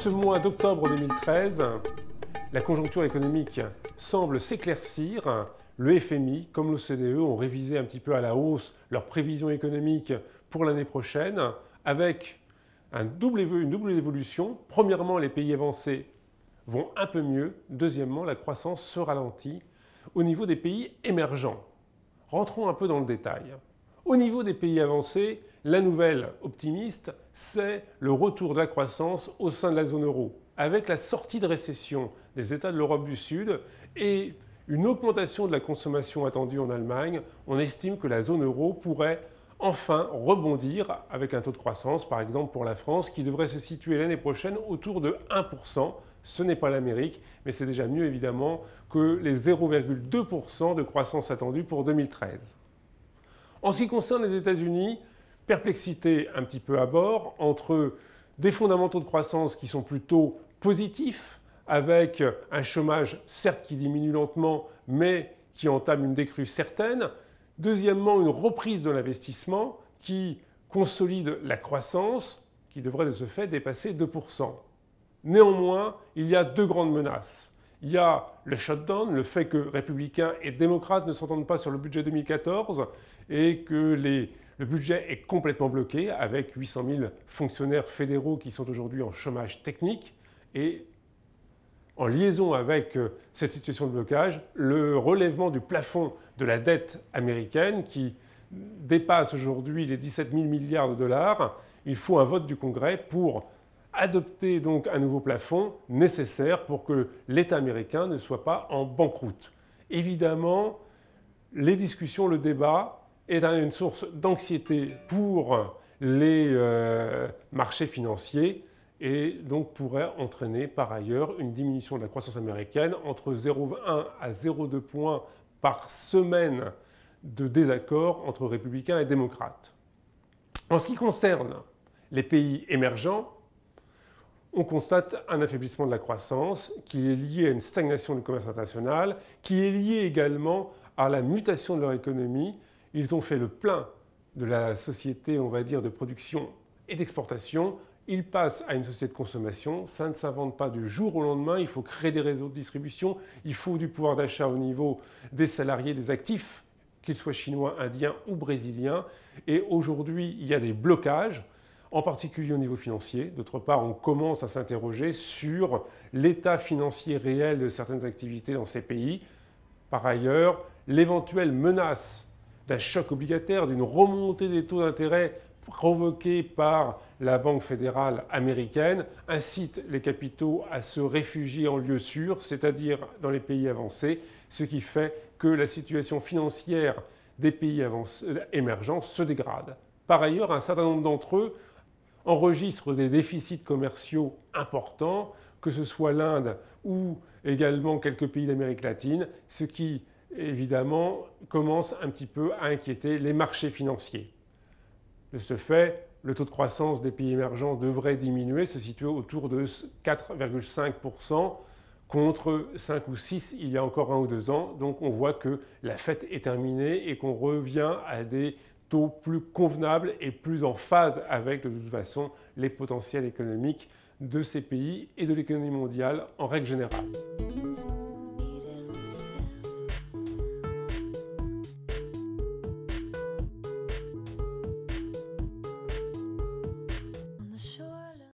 ce mois d'octobre 2013, la conjoncture économique semble s'éclaircir. Le FMI, comme l'OCDE, ont révisé un petit peu à la hausse leurs prévisions économiques pour l'année prochaine, avec une double évolution. Premièrement, les pays avancés vont un peu mieux. Deuxièmement, la croissance se ralentit au niveau des pays émergents. Rentrons un peu dans le détail. Au niveau des pays avancés, la nouvelle optimiste, c'est le retour de la croissance au sein de la zone euro, avec la sortie de récession des États de l'Europe du Sud et une augmentation de la consommation attendue en Allemagne. On estime que la zone euro pourrait enfin rebondir avec un taux de croissance, par exemple pour la France, qui devrait se situer l'année prochaine autour de 1%. Ce n'est pas l'Amérique, mais c'est déjà mieux évidemment que les 0,2% de croissance attendue pour 2013. En ce qui concerne les États-Unis, perplexité un petit peu à bord entre des fondamentaux de croissance qui sont plutôt positifs, avec un chômage certes qui diminue lentement, mais qui entame une décrue certaine. Deuxièmement, une reprise de l'investissement qui consolide la croissance, qui devrait de ce fait dépasser 2%. Néanmoins, il y a deux grandes menaces. Il y a le shutdown, le fait que républicains et démocrates ne s'entendent pas sur le budget 2014 et que le budget est complètement bloqué avec 800 000 fonctionnaires fédéraux qui sont aujourd'hui en chômage technique. Et en liaison avec cette situation de blocage, le relèvement du plafond de la dette américaine qui dépasse aujourd'hui les 17 000 milliards de dollars, il faut un vote du Congrès pour adopter donc un nouveau plafond nécessaire pour que l'État américain ne soit pas en banqueroute. Évidemment, les discussions, le débat est une source d'anxiété pour les marchés financiers et donc pourrait entraîner par ailleurs une diminution de la croissance américaine entre 0,1 à 0,2 points par semaine de désaccord entre républicains et démocrates. En ce qui concerne les pays émergents, on constate un affaiblissement de la croissance qui est lié à une stagnation du commerce international, qui est lié également à la mutation de leur économie. Ils ont fait le plein de la société, on va dire, de production et d'exportation. Ils passent à une société de consommation. Ça ne s'invente pas du jour au lendemain. Il faut créer des réseaux de distribution. Il faut du pouvoir d'achat au niveau des salariés, des actifs, qu'ils soient chinois, indiens ou brésiliens. Et aujourd'hui, il y a des blocages, en particulier au niveau financier. D'autre part, on commence à s'interroger sur l'état financier réel de certaines activités dans ces pays. Par ailleurs, l'éventuelle menace d'un choc obligataire, d'une remontée des taux d'intérêt provoquée par la Banque fédérale américaine incite les capitaux à se réfugier en lieu sûr, c'est-à-dire dans les pays avancés, ce qui fait que la situation financière des pays émergents se dégrade. Par ailleurs, un certain nombre d'entre eux enregistrent des déficits commerciaux importants, que ce soit l'Inde ou également quelques pays d'Amérique latine, ce qui évidemment commence un petit peu à inquiéter les marchés financiers. De ce fait, le taux de croissance des pays émergents devrait diminuer, se situer autour de 4,5% contre 5 ou 6 il y a encore 1 ou 2 ans. Donc on voit que la fête est terminée et qu'on revient à des taux plus convenables et plus en phase avec de toute façon les potentiels économiques de ces pays et de l'économie mondiale en règle générale.